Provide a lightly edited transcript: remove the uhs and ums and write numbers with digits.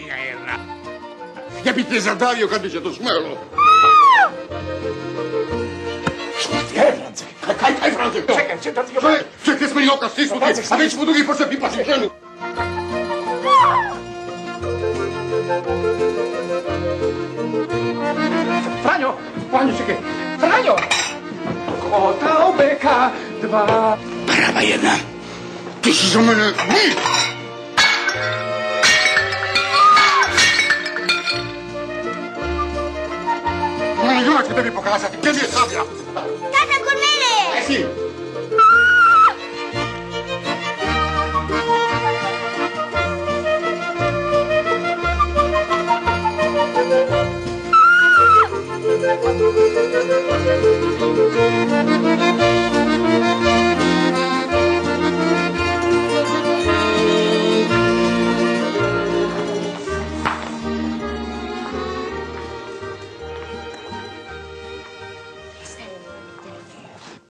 mia Erna. Capite, Saldario, capisce to smelo. Franz? Kaj, Franz? Čekaj, smeni oka stisnuti, a već mu drugi počne pipati ženu. Franjo, čekaj. Franjo! Kota obeka, dva... Brava jedna. Ti si za mene... Ima ću tebi pokazati, gdje mi je sablja? Tata, kod mene je! Aj si!